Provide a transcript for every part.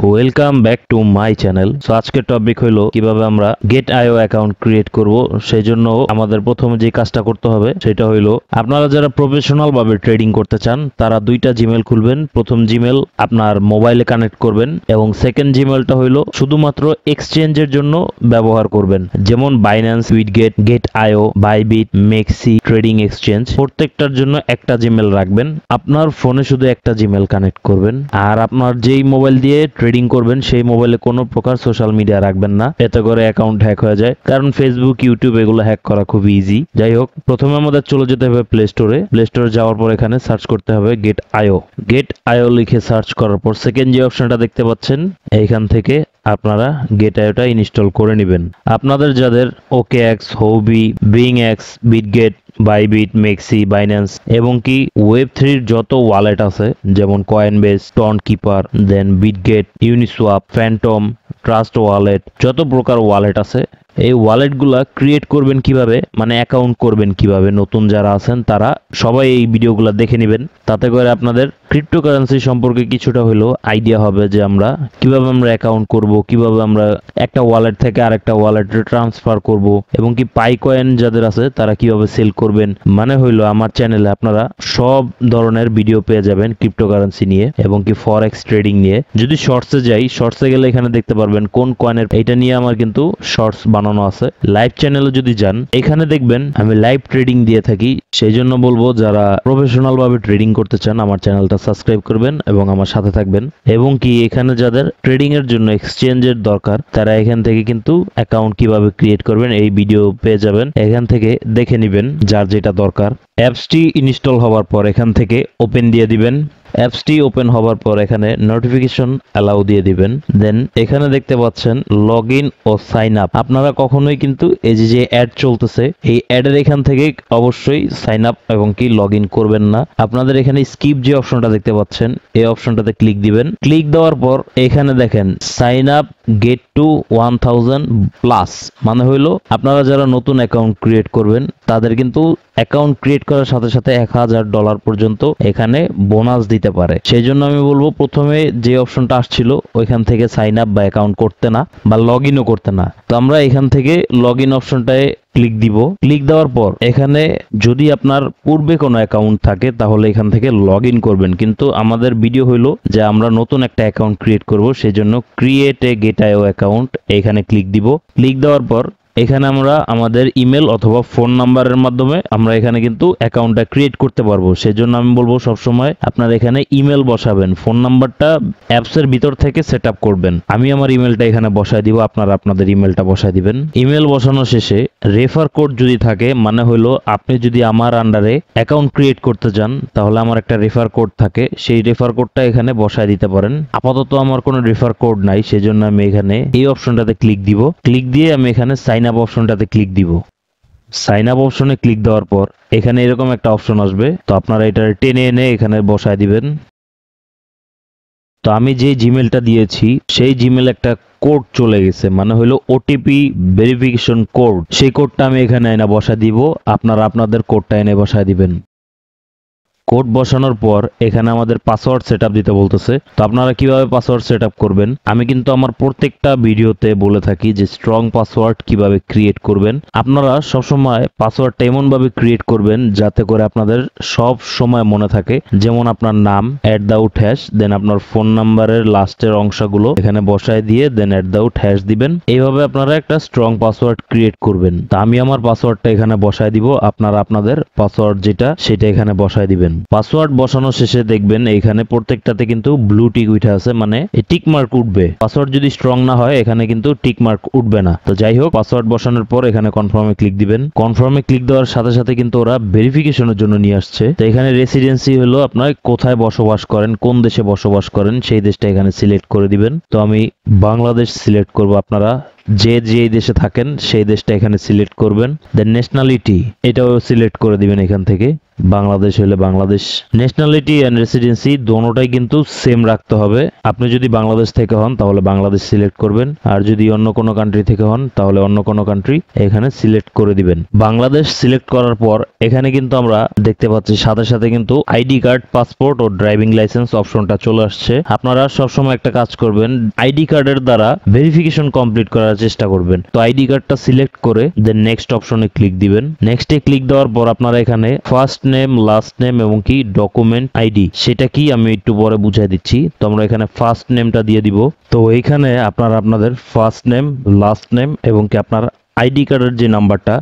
Welcome back to my channel. So আজকের topic হলো কিভাবে আমরা গেট.আইও অ্যাকাউন্ট ক্রিয়েট করব। সেই জন্য আমাদের প্রথমে যে কাজটা করতে হবে সেটা হলো, আপনারা যারা প্রফেশনাল ভাবে ট্রেডিং করতে চান তারা দুইটা জিমেল খুলবেন। প্রথম জিমেল আপনার মোবাইলে কানেক্ট করবেন এবং সেকেন্ড জিমেলটা হলো শুধুমাত্র এক্সচেঞ্জের জন্য ব্যবহার করবেন, যেমন বাইন্যান্স, উইটগেট, গেট.আইও, বাইবিট, মেক্সি ট্রেডিং এক্সচেঞ্জ। প্রত্যেকটার জন্য একটা জিমেল রাখবেন। আপনার ফোনে শুধু একটা জিমেল কানেক্ট করবেন, আর আপনার যেই মোবাইল দিয়ে ট্রেডিং করবেন সেই মোবাইলে কোনো প্রকার সোশ্যাল মিডিয়া রাখবেন না, এতে করে অ্যাকাউন্ট হ্যাক হয়ে যায়। কারণ ফেসবুক, ইউটিউব এগুলো হ্যাক করা খুব ইজি। যাই হোক, প্রথমে আমাদের চলে যেতে হবে প্লে স্টোরে। প্লে স্টোরে যাওয়ার পর এখানে সার্চ করতে হবে গেট.আইও। গেট.আইও লিখে সার্চ করার পর সেকেন্ড যে অপশনটা দেখতে পাচ্ছেন, এইখান থেকে আপনারা গেট.আইওটা ইনস্টল করে নেবেন। আপনাদের যাদের OKX, হুওবি, বিংএক্স, বিটগেট, বাইবিট, মেক্সি, বাইন্যান্স এবং কি ওয়েব3 যত ওয়ালেট আছে, যেমন কয়েনবেস, টন কিপার, দেন Bitget, Uniswap, Phantom, trust wallet, যত প্রকার ওয়ালেট আছে, এই ওয়ালেটগুলা ক্রিয়েট করবেন কিভাবে, মানে অ্যাকাউন্ট করবেন কিভাবে, নতুন যারা আছেন তারা সবাই এই ভিডিওগুলো দেখে নেবেন। তাতে করে আপনাদের ক্রিপ্টোকারেন্সি সম্পর্কে কিছুটা হলেও আইডিয়া হবে যে আমরা কিভাবে অ্যাকাউন্ট করব, কিভাবে আমরা একটা ওয়ালেট থেকে আরেকটা ওয়ালেটে ট্রান্সফার করব, এবং কি পাই কয়েন যাদের আছে তারা কিভাবে সেল করবেন। মানে হইলো আমার চ্যানেলে আপনারা সব ধরনের ভিডিও পেয়ে যাবেন ক্রিপ্টোকারেন্সি নিয়ে এবং কি ফরেক্স ট্রেডিং নিয়ে। যদি শর্টসে যাই, শর্টসে গেলে এখানে দেখতে পারবেন কোন কয়েনের, এটা নিয়ে আমার কিন্তু শর্টস বানানো আছে। লাইভ চ্যানেলে যদি যান, এখানে দেখবেন আমি লাইভ ট্রেডিং দিয়ে থাকি। সেই জন্য বলবো যারা প্রফেশনাল ভাবে ট্রেডিং করতে চান আমার চ্যানেলটা সাবস্ক্রাইব করবেন এবং আমার সাথে থাকবেন। এবং কি এখানে যাদের ট্রেডিং এর জন্য এক্সচেঞ্জের দরকার তারা এখান থেকে কিন্তু অ্যাকাউন্ট কিভাবে ক্রিয়েট করবেন এই ভিডিও পেয়ে যাবেন। এখান থেকে দেখে নেবেন যার যেটা দরকার। অ্যাপসটি ইনস্টল হওয়ার পর এখান থেকে ওপেন দিয়ে দিবেন। অ্যাপসটি ওপেন হওয়ার পর এখানে নোটিফিকেশন অ্যালাউ দিয়ে দিবেন। দেন এখানে দেখতে পাচ্ছেন লগ ইন ও সাইন আপ। আপনারা কখনোই কিন্তু এই যে অ্যাড চলতেছে এই অ্যাডের এখান থেকে অবশ্যই সাইন আপ এবং কি লগ ইন করবেন না। আপনাদের এখানে স্কিপ যে অপশনটা দেখতে পাচ্ছেন এই অপশনটাতে ক্লিক দিবেন। ক্লিক দেওয়ার পর এখানে দেখেন sign up get to 1000 plus, মানে হইলো আপনারা যারা নতুন অ্যাকাউন্ট ক্রিয়েট করবেন তাদের কিন্তু অ্যাকাউন্ট ক্রিয়েট করার সাথে সাথে $1000 পর্যন্ত এখানে বোনাস দিতে পারে। সেই জন্য আমি বলবো প্রথমে যে অপশনটা আসছিল ওইখান থেকে সাইন আপ বা অ্যাকাউন্ট করতে না, বা লগ ইনও করতে না। তো আমরা এখান থেকে লগ ইন অপশনটায় ক্লিক দিব। ক্লিক দেওয়ার পর এখানে যদি আপনার পূর্বে কোনো অ্যাকাউন্ট থাকে তাহলে এখান থেকে লগ ইন করবেন, কিন্তু আমাদের ভিডিও হইলো যে আমরা নতুন একটা অ্যাকাউন্ট ক্রিয়েট করব। সেই জন্য ক্রিয়েট এ গেট.আইও অ্যাকাউন্ট এখানে ক্লিক দিব। ক্লিক দেওয়ার পর এখানে আমরা আমাদের ইমেল অথবা ফোন নাম্বারের মাধ্যমে আমরা এখানে কিন্তু অ্যাকাউন্টটা ক্রিয়েট করতে পারবো। সেই জন্য আমি বলবো সবসময় আপনারা এখানে ইমেল বসাবেন, ফোন নাম্বারটা অ্যাপসের ভিতর থেকে সেট আপ করবেন। আমি আমার ইমেলটা এখানে বসায় দিব, আপনারা আপনাদের ইমেলটা বসায় দিবেন। ইমেল বসানোর শেষে রেফার কোড যদি থাকে, মানে হলো আপনি যদি আমার আন্ডারে অ্যাকাউন্ট ক্রিয়েট করতে চান তাহলে আমার একটা রেফার কোড থাকে, সেই রেফার কোডটা এখানে বসায় দিতে পারেন। আপাতত আমার কোনো রেফার কোড নাই, সেই জন্য আমি এখানে এই অপশনটাতে ক্লিক দিব। ক্লিক দিয়ে আমি এখানে সাইন আপ অপশনটাতে ক্লিক দিব। সাইন আপ অপশনে ক্লিক দেওয়ার পর এখানে এরকম একটা অপশন আসবে, তো আপনারা এটা টেনে এনে এখানে বসায় দিবেন। তো আমি যে জিমেলটা দিয়েছি সেই জিমেল একটা কোড চলে গেছে, মানে হলো ওটিপি ভেরিফিকেশন কোড। সেই কোডটা আমি এখানে এনে বসায় দিব, আপনারা আপনাদের কোডটা এনে বসায় দিবেন। কোড বসানোর পর এখানে আমাদের পাসওয়ার্ড সেটআপ দিতে বলতেছে। তো আপনারা কিভাবে পাসওয়ার্ড সেটআপ করবেন, আমি কিন্তু আমার প্রত্যেকটা ভিডিওতে বলে থাকি যে স্ট্রং পাসওয়ার্ড কিভাবে ক্রিয়েট করবেন। আপনারা সবসময় পাসওয়ার্ডটা এমন ভাবে ক্রিয়েট করবেন যাতে করে আপনাদের সব সময় মনে থাকে, যেমন আপনার নাম @, দেন আপনার ফোন নাম্বারের লাস্টের অংশগুলো এখানে বসায় দিয়ে দেন @, দিবেন। এইভাবে আপনারা একটা স্ট্রং পাসওয়ার্ড ক্রিয়েট করবেন। তা আমি আমার পাসওয়ার্ডটা এখানে বসায় দিব, আপনারা আপনাদের পাসওয়ার্ড যেটা সেটা এখানে বসায় দিবেন। পাসওয়ার্ড বসানো শেষে দেখবেন এখানে প্রত্যেকটাতে কিন্তু ব্লু টিক উঠে আছে, মানে টিক মার্ক উঠবে। পাসওয়ার্ড যদি স্ট্রং না হয় এখানে কিন্তু টিক মার্ক উঠবে না। তো যাই হোক, পাসওয়ার্ড বসানোর পর এখানে কনফার্মে ক্লিক দিবেন। কনফার্মে ক্লিক দেওয়ার সাথে সাথে কিন্তু ওরা ভেরিফিকেশনের জন্য নিয়ে আসছে। তো এখানে রেসিডেন্সি হলো আপনার কোথায় বসবাস করেন, কোন দেশে বসবাস করেন সেই দেশটা এখানে সিলেক্ট করে দিবেন। তো আমি বাংলাদেশ সিলেক্ট করব, আপনারা যে দেশে থাকেন সেই দেশটা এখানে সিলেক্ট করবেন। দেন ন্যাশনালিটি এটাও সিলেক্ট করে দিবেন এখান থেকে। বাংলাদেশ হলে বাংলাদেশ। ন্যাশনালিটি এন্ড রেসিডেন্সি দোনোটাই কিন্তু সেম রাখতে হবে। আপনি যদি বাংলাদেশ থেকে হন তাহলে বাংলাদেশ সিলেক্ট করবেন, আর যদি অন্য কোনো কান্ট্রি থেকে হন তাহলে অন্য কোনো কান্ট্রি এখানে সিলেক্ট করে দিবেন। বাংলাদেশ সিলেক্ট করার পর এখানে কিন্তু আমরা দেখতে পাচ্ছি সাথে সাথে কিন্তু আইডি কার্ড, পাসপোর্ট ও ড্রাইভিং লাইসেন্স অপশনটা চলে আসছে। আপনারা সবসময় একটা কাজ করবেন, আইডি কার্ডের দ্বারা ভেরিফিকেশন কমপ্লিট করার চেষ্টা করবেন। তো আইডি কার্ডটা সিলেক্ট করে দেন নেক্সট অপশনে ক্লিক দিবেন। নেক্সটে ক্লিক দেওয়ার পর আপনারা এখানে ফার্স্ট নেম, লাস্ট নেম এবং কি ডকুমেন্ট আইডি সেটা কি আমি একটু পরে বুঝাই দিচ্ছি। তো আমরা এখানে ফার্স্ট নেমটা দিয়ে দিব। তো এইখানে আপনারা আপনাদের ফার্স্ট নেম, লাস্ট নেম এবং কি আপনার আইডি কার্ডের যে নাম্বারটা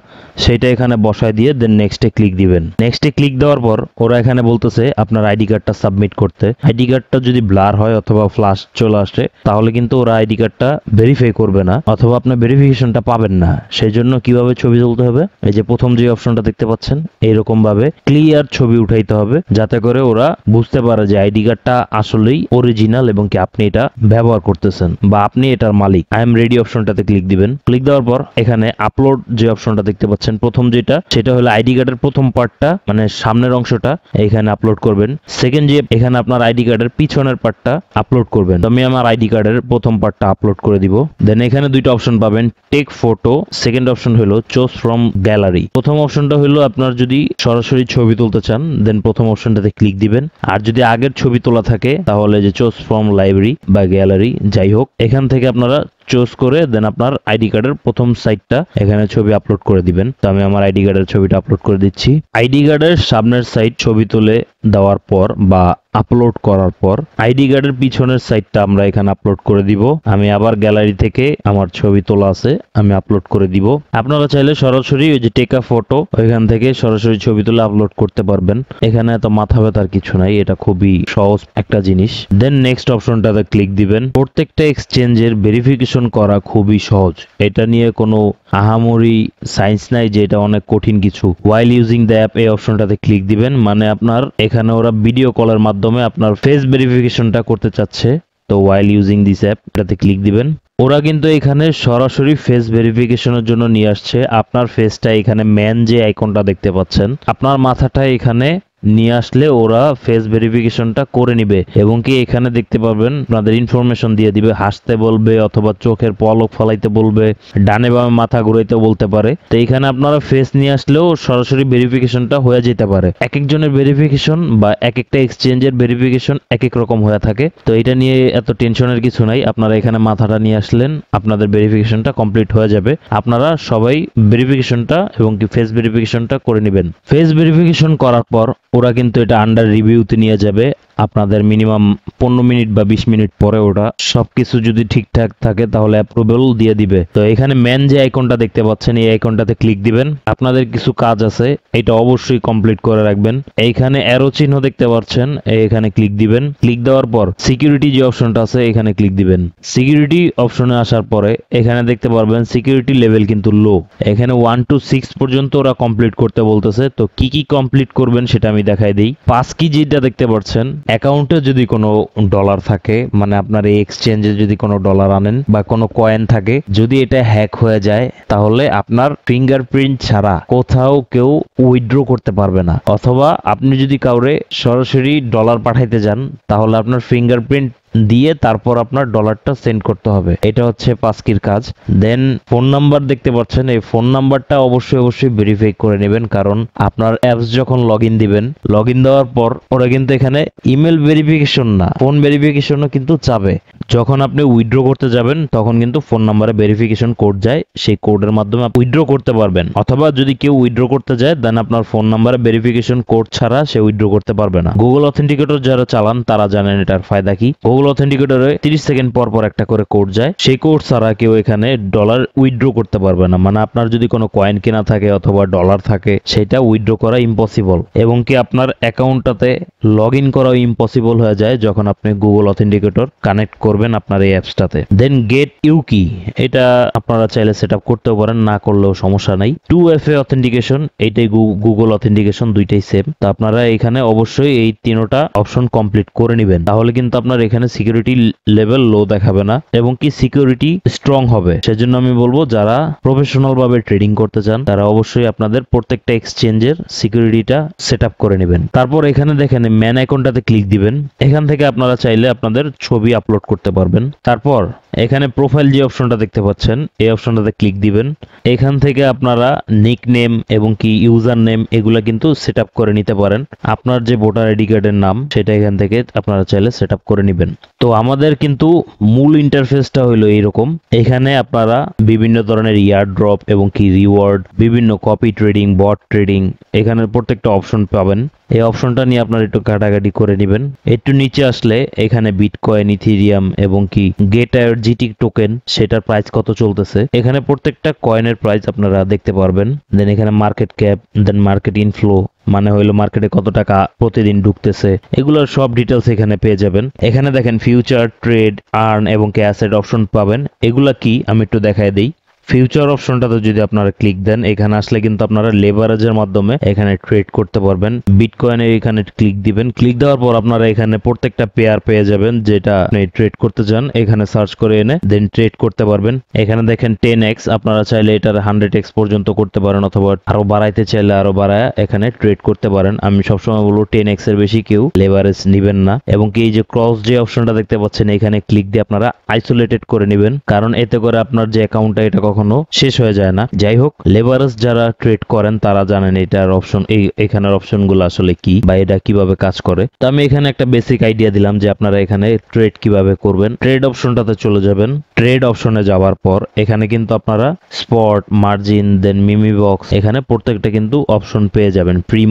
সেটা এখানে বসায় দিয়ে দেন নেক্সটে ক্লিক দিবেন। নেক্সটে ক্লিক দেওয়ার পর ওরা এখানে বলতেছে আপনার আইডি কার্ডটা সাবমিট করতে। আইডি কার্ডটা যদি ব্লার হয় অথবা ফ্ল্যাশ চলে আসে তাহলে কিন্তু ওরা আইডি কার্ডটা ভেরিফাই করবে না অথবা আপনার ভেরিফিকেশনটা পাবেন না। সেই জন্য কিভাবে ছবি তুলতে হবে, এই যে প্রথম যে অপশনটা দেখতে পাচ্ছেন এইরকম ভাবে ক্লিয়ার ছবি উঠাইতে হবে যাতে করে ওরা বুঝতে পারে যে আইডি কার্ডটা আসলেই অরিজিনাল এবং কি আপনি এটা ব্যবহার করতেছেন বা আপনি এটার মালিক। আই এম রেডি অপশনটাতে ক্লিক দিবেন। ক্লিক দেওয়ার পর এখানে আপলোড যে অপশনটা দেখতে পাচ্ছেন প্রথম যেটা সেটা হলো আইডি কার্ডের প্রথম পার্টটা মানে সামনের অংশটা এখানে আপলোড করবেন। সেকেন্ড যে এখানে আপনার আইডি কার্ডের পিছনের পার্টটা আপলোড করবেন। তো আমি আমার আইডি কার্ডের প্রথম পার্টটা আপলোড করে দিব। দেন এখানে দুইটা অপশন পাবেন, টেক ফটো। সেকেন্ড অপশন হলো চুজ ফ্রম গ্যালারি। প্রথম অপশনটা হলো আপনার যদি সরাসরি ছবি তুলতে চান দেন প্রথম অপশনটাতে ক্লিক দিবেন। আর যদি আগের ছবি তোলা থাকে তাহলে যে চুজ ফ্রম লাইব্রেরি বা গ্যালারি যাই হোক এখান থেকে আপনারা চুজ করে দেন আপনার আইডি কার্ডের প্রথম সাইডটা এখানে ছবি আপলোড করে দিবেন। তো আমি আমার আইডি কার্ডের ছবিটা আপলোড করে দিচ্ছি। আইডি কার্ডের সামনের সাইড ছবি তুলে দেওয়ার পর বা আপলোড করার পর আইডি কার্ডের পিছনের সাইডটা আমরা এখানে আপলোড করে দিব। আমি আবার গ্যালারি থেকে আমার ছবি তোলা আছে আমি আপলোড করে দিব। আপনারা চাইলে সরাসরি ওই যে টেকা ফটো ওইখান থেকে সরাসরি ছবি তুলে আপলোড করতে পারবেন। এখানে এত মাথা ব্যথার কিছু নাই, এটা খুবই সহজ একটা জিনিস। দেন নেক্সট অপশনটাতে ক্লিক দিবেন। প্রত্যেকটা এক্সচেঞ্জের ভেরিফিকেশন করা খুবই সহজ, এটা নিয়ে কোনো আহামরি সায়েন্স নাই যে এটা অনেক কঠিন কিছু। ওয়াইল ইউজিং দ্য অ্যাপ এই অপশনটাতে ক্লিক দিবেন, মানে আপনার এখানে ওরা ভিডিও কলের মাধ্যমে আপনার ফেস ভেরিফিকেশনটা করতে চাচ্ছে। তো ওয়াইল ইউজিং দিস অ্যাপ এটাতে ক্লিক দিবেন। ওরা কিন্তু এখানে সরাসরি ফেস ভেরিফিকেশনের জন্য নিয়ে আসছে। আপনার ফেসটা এখানে ম্যান যে আইকনটা দেখতে পাচ্ছেন আপনার মাথাটা এখানে নিয়ে আসলে ওরা ফেস ভেরিফিকেশনটা করে নিবে এবং কি এখানে দেখতে পাবেন আপনাদের ইনফরমেশন দিয়ে দিবে, হাসতে বলবে অথবা চোখের পলক ফলাইতে বলবে, ডানে বামে মাথা ঘুরাইতে বলতে পারে। তো এখানে আপনারা ফেস নিয়ে আসলেও সরাসরি ভেরিফিকেশনটা হয়ে যেতে পারে। এক একজনের ভেরিফিকেশন বা এক একটা এক্সচেঞ্জের ভেরিফিকেশন এক এক রকম হয়ে থাকে। তো এটা নিয়ে এত টেনশনের কিছু নাই, আপনারা এখানে মাথাটা নিয়ে আসলেন আপনাদের ভেরিফিকেশনটা কমপ্লিট হয়ে যাবে। আপনারা সবাই ভেরিফিকেশনটা এবং কি ফেস ভেরিফিকেশনটা করে নেবেন। ফেস ভেরিফিকেশন করার পর ওরা কিন্তু এটা আন্ডার রিভিউতে নিয়ে যাবে। আপনাদের মিনিমাম 15 মিনিট বা 20 মিনিট পরে ওটা সবকিছু যদি ঠিকঠাক থাকে তাহলে অ্যাপ্রুভাল দিয়ে দিবে। তো এখানে ম্যান যে আইকনটা দেখতে পাচ্ছেন এই আইকনটাতে ক্লিক দিবেন। আপনাদের কিছু কাজ আছে এটা অবশ্যই কমপ্লিট করে রাখবেন। এইখানে অ্যারো চিহ্ন দেখতে পাচ্ছেন এখানে ক্লিক দিবেন। ক্লিক দেওয়ার পর সিকিউরিটি যে অপশনটা আছে এখানে ক্লিক দিবেন। সিকিউরিটি অপশনে আসার পরে এখানে দেখতে পারবেন সিকিউরিটি লেভেল কিন্তু লো। এখানে 1 to 6 পর্যন্ত ওরা কমপ্লিট করতে বলতেছে। তো কি কি কমপ্লিট করবেন সেটা আমি দেখাই দিই। পাস কি যেটা দেখতে পাচ্ছেন অ্যাকাউন্টে যদি কোনো ডলার থাকে মানে আপনার এই এক্সচেঞ্জে যদি কোনো ডলার আনেন বা কোনো কয়েন থাকে, যদি এটা হ্যাক হয়ে যায় তাহলে আপনার ফিঙ্গারপ্রিন্ট ছাড়া কোথাও কেউ উইথড্র করতে পারবে না। অথবা আপনি যদি কাউরে সরাসরি ডলার পাঠাইতে যান তাহলে আপনার ফিঙ্গারপ্রিন্ট দিয়ে তারপর আপনার ডলারটা সেন্ড করতে হবে। এটা হচ্ছে পাসকির কাজ। দেন ফোন নাম্বার দেখতে পাচ্ছেন, এই ফোন নাম্বারটা অবশ্যই ভেরিফাই করে নেবেন, কারণ আপনার অ্যাপস যখন লগ ইন দিবেন, লগ ইন দেওয়ার পর ওরা কিন্তু এখানে ইমেল ভেরিফিকেশন না ফোন ভেরিফিকেশনও কিন্তু চাবে। যখন আপনি উইথড্র করতে যাবেন তখন কিন্তু ফোন নাম্বারে ভেরিফিকেশন কোড যায়, সেই কোডের মাধ্যমে আপনি উইথড্র করতে পারবেন। অথবা যদি কেউ উইথড্র করতে যায় দেন আপনার ফোন নাম্বারে ভেরিফিকেশন কোড ছাড়া সে উইথড্র করতে পারবে না। গুগল অথেন্টিকেটর যারা চালান তারা জানেন এটার ফায়দা কি। গুগল অথেন্টিকেটরে 30 সেকেন্ড পর পর একটা করে কোড যায়, সেই কোড ছাড়া কেউ এখানে ডলার উইথড্র করতে পারবে না। মানে আপনার যদি কোনো কয়েন কেনা থাকে অথবা ডলার থাকে সেটা উইথড্র করা ইম্পসিবল, এবং কি আপনার অ্যাকাউন্টটাতে লগ ইন করাও ইম্পসিবল হয়ে যায় যখন আপনি গুগল অথেন্টিকেটর কানেক্ট করবেন করবেন আপনার এই অ্যাপসটাতে। দেন গেট ইউকি, এটা আপনারা চাইলে সেট আপ করতেও পারেন, না করলেও সমস্যা নাই। 2FA অথেন্টিকেশন, এইটাই গুগল অথেন্টিকেশন, দুইটাই সেম। তো আপনারা এখানে অবশ্যই এই তিনটা অপশন কমপ্লিট করে নেবেন, তাহলে কিন্তু আপনার এখানে সিকিউরিটি লেভেল লো দেখাবে না এবং কি সিকিউরিটি স্ট্রং হবে। সেজন্য আমি বলবো যারা প্রফেশনাল ভাবে ট্রেডিং করতে চান তারা অবশ্যই আপনাদের প্রত্যেকটা এক্সচেঞ্জের সিকিউরিটিটা সেট আপ করে নেবেন। তারপর এখানে দেখেন ম্যান আইকনটাতে ক্লিক দিবেন। এখান থেকে আপনারা চাইলে আপনাদের ছবি আপলোড করতে পারবেন। তারপর এখানে প্রোফাইল যে অপশনটা দেখতে পাচ্ছেন এই অপশনটাতে ক্লিক দিবেন। এখান থেকে আপনারা নিক নেম এবং কি ইউজার নেম এগুলা কিন্তু সেট আপ করে নিতে পারেন। আপনার যে ভোটার আইডি কার্ডের নাম সেটা এখান থেকে আপনারা চাইলে সেট আপ করে নেবেন। তো আমাদের কিন্তু মূল ইন্টারফেসটা হলো এইরকম। এখানে আপনারা বিভিন্ন ধরনের ইয়ার ড্রপ এবং কি রিওয়ার্ড, বিভিন্ন কপি ট্রেডিং, বট ট্রেডিং, এখানে প্রত্যেকটা অপশন পাবেন। এই অপশনটা নিয়ে আপনারা একটু ঘাটাঘাটি করে নেবেন। একটু নিচে আসলে এখানে বিটকয়েন, ইথেরিয়াম এবং কি গেট আইওর জিটি টোকেন সেটার প্রাইস কত চলতেছে, এখানে প্রত্যেকটা কয়েনের প্রাইস আপনারা দেখতে পারবেন। দেন এখানে মার্কেট ক্যাপ, দেন মার্কেট ইনফ্লো, মানে হইলো মার্কেটে কত টাকা প্রতিদিন ঢুকতেছে, এগুলোর সব ডিটেলস এখানে পেয়ে যাবেন। এখানে দেখেন ফিউচার, ট্রেড, আর্ন এবং কি অ্যাসেট অপশন পাবেন। এগুলা কি আমি একটু দেখায় দিই। ফিউচার অপশনটাতে যদি আপনারা ক্লিক দেন, এখানে আসলে কিন্তু আপনারা লেভারেজের মাধ্যমে এখানে ট্রেড করতে পারবেন। বিটকয়েনের এখানে ক্লিক দিবেন। ক্লিক দেওয়ার পর আপনারা এখানে প্রত্যেকটা পেয়ার পেয়ে যাবেন যেটা আপনি ট্রেড করতে চান, এখানে সার্চ করে এনে দেন ট্রেড করতে পারবেন। এখানে দেখেন 10x, আপনারা চাইলে এটার 100x পর্যন্ত করতে পারেন অথবা আরো বাড়াইতে চাইলে আরো বাড়ায় এখানে ট্রেড করতে পারেন। আমি সবসময় বলবো 10x এর বেশি কেউ লেভারেজ নিবেন না। এবং কি এই যে ক্রস যে অপশনটা দেখতে পাচ্ছেন এখানে ক্লিক দিয়ে আপনারা আইসোলেটেড করে নেবেন, কারণ এতে করে আপনার যে অ্যাকাউন্টটা এটা কখনো শেষ হয়ে যায় না। যাই হোক, লেভারেজ যারা ট্রেড করেন তারা জানেন এটার অপশন, এখানের অপশনগুলো আসলে কি বা এটা কিভাবে কাজ করে। তো আমি এখানে একটা বেসিক আইডিয়া দিলাম যে আপনারা এখানে ট্রেড কিভাবে করবেন। ট্রেড অপশনটাতে চলে যাবেন। ট্রেড অপশনে যাওয়ার পর এখানে কিন্তু আপনারা স্পট, মার্জিন, দেন মিমি বক্স, এখানে প্রত্যেকটা কিন্তু অপশন পেয়ে যাবেন। প্রি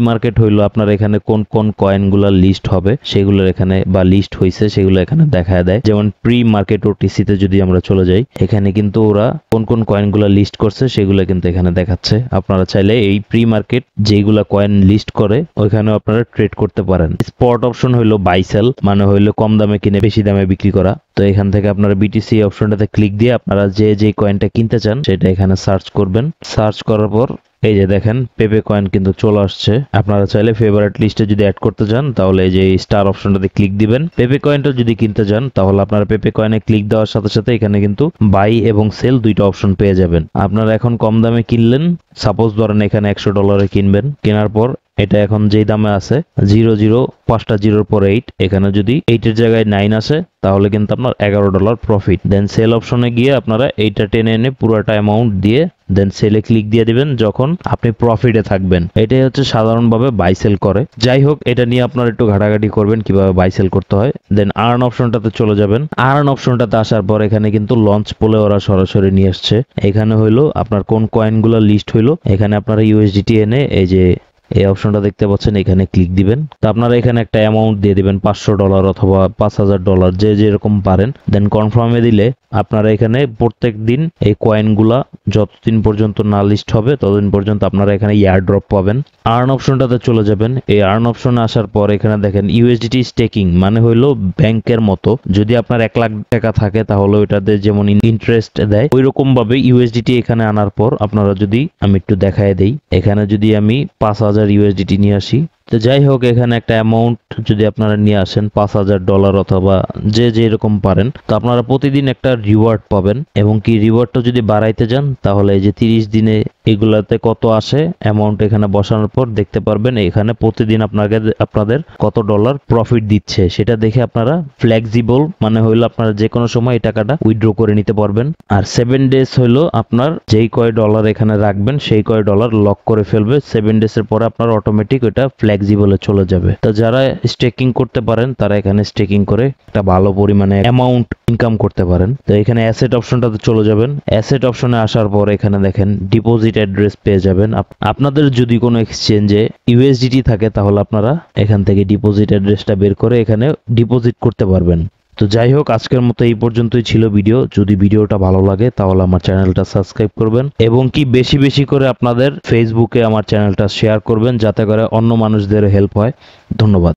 মার্কেট হইলো আপনার এখানে কোন কোন কয়েনগুলো লিস্ট হবে সেগুলোর এখানে বা লিস্ট হয়েছে সেগুলো এখানে দেখায় দেয়। যেমন প্রি মার্কেট ওটিসি তে যদি আমরা চলে যাই, এখানে কিন্তু ওরা কোন কোন কয়েনগুলো লিস্ট করছে সেগুলো কিন্তু এখানে দেখাচ্ছে। আপনারা চাইলে এই প্রি মার্কেট যেগুলা কয়েন লিস্ট করে ওইখানেও আপনারা ট্রেড করতে পারেন। স্পট অপশন হইলো বাই সেল, মানে হইলো কম দামে কিনে বেশি দামে বিক্রি করা। তো এখান থেকে আপনারা বিটিসি অপশনটাতে ক্লিক দিয়ে আপনারা যে কয়েনটা কিনতে চান সেটা এখানে সার্চ করবেন। সার্চ করার পর এই যে দেখেন পেপে কয়েন কিন্তু চলে আসছে। আপনারা চাইলে ফেভারিট লিস্টে যদি অ্যাড করতে চান তাহলে এই যে স্টার অপশনটাতে ক্লিক দিবেন। পেপে কয়েনটা যদি কিনতে চান তাহলে আপনারা পেপে কয়েনে ক্লিক দেওয়ার সাথে সাথে এখানে কিন্তু বাই এবং সেল দুইটা অপশন পেয়ে যাবেন। আপনারা এখন কম দামে কিনলেন, সাপোজ ধরেন এখানে $100 কিনবেন। কেনার পর এটা এখন যেই দামে আছে 00, 5টা জিরোর পর 8, এখানে যদি 8 এর জায়গায় 9 আসে তাহলে কিন্তু আপনার $11 প্রফিট। দেন সেল অপশনে গিয়ে আপনারা এইটা টেনে এনে পুরোটা অ্যামাউন্ট দিয়ে দেন সেলে ক্লিক দিয়ে দিবেন যখন আপনি প্রফিটে থাকবেন। এটাই হচ্ছে সাধারণভাবে বাই সেল করে। যাই হোক, এটা নিয়ে আপনারা একটু ঘাটাঘাটি করবেন কিভাবে বাই সেল করতে হয়। দেন আর্ন অপশনটাতে চলে যাবেন। আর্ন অপশনটাতে আসার পর এখানে কিন্তু লঞ্চ বলে ওরা সরাসরি নিয়ে আসছে। এখানে হইলো আপনার কোন কয়েনগুলো লিস্ট হইলো, এখানে আপনারা ইউএসডিটি এনে এই যে এই অপশনটা দেখতে পাচ্ছেন এখানে ক্লিক দিবেন। তো আপনারা এখানে একটা অ্যামাউন্ট দিয়ে দিবেন, $500 অথবা $5000, যে যেরকম পারেন। দেন কনফার্মে দিলে আপনারা এখানে প্রত্যেক দিন এই কয়েনগুলা যতদিন পর্যন্ত না লিস্ট হবে ততদিন পর্যন্ত আপনারা এখানে ইয়ার ড্রপ পাবেন। আর্ন অপশনটাতে চলে যাবেন। এই আর্ন অপশনে আসার পর এখানে দেখেন ইউএসডিটি স্টেকিং, মানে হইলো ব্যাংকের মতো। যদি আপনার 1 লাখ টাকা থাকে তাহলে ওইটাতে যেমন ইন্টারেস্ট দেয় ওই রকম ভাবে ইউএসডিটি এখানে আনার পর আপনারা যদি আমি একটু দেখায় দেই, এখানে যদি আমি 5000 ইউএসডিটি নিয়ে আসি, তো যাই হোক এখানে একটা অ্যামাউন্ট যদি আপনারা নিয়ে আসেন $5000 অথবা যে যেরকম পারেন, তো আপনারা প্রতিদিন একটা রিওয়ার্ড পাবেন। এবং কি রিওয়ার্ডটা যদি বাড়াইতে যান তাহলে এই যে 30 দিনে এগুলাতে কত আসে অ্যামাউন্ট এখানে বসানোর পর দেখতে পারবেন এখানে প্রতিদিন আপনাদের কত ডলার প্রফিট দিচ্ছে সেটা দেখে আপনারা ফ্লেক্সিবল, মানে হইলো আপনারা যে কোনো সময় এই টাকাটা উইথড্র করে নিতে পারবেন। আর 7 ডেজ হইলো আপনার যেই কয় ডলার এখানে রাখবেন সেই কয় ডলার লক করে ফেলবে। 7 ডেজের পরে আপনার অটোমেটিক ওটা ফ্লেক্সিবলে চলে যাবে। তো যারা স্টেকিং করতে পারেন তারা এখানে স্টেকিং করে একটা ভালো পরিমাণে অ্যামাউন্ট ইনকাম করতে পারেন। তো এখানে অ্যাসেট অপশনটাতে চলে যাবেন। অ্যাসেট অপশনে আসার পর এখানে দেখেন ডিপোজিট অ্যাড্রেস পেয়ে যাবেন। আপনাদের যদি কোনো এক্সচেঞ্জে ইউএসডিটি থাকে তাহলে আপনারা এখান থেকে ডিপোজিট অ্যাড্রেসটা বের করে এখানে ডিপোজিট করতে পারবেন। তো যাই হোক, আজকের মতো এই পর্যন্তই ছিল ভিডিও। যদি ভিডিওটা ভালো লাগে তাহলে আমার চ্যানেলটা সাবস্ক্রাইব করবেন এবং কি বেশি বেশি করে আপনাদের ফেসবুকে আমার চ্যানেলটা শেয়ার করবেন যাতে করে অন্য মানুষদের হেল্প হয়। ধন্যবাদ।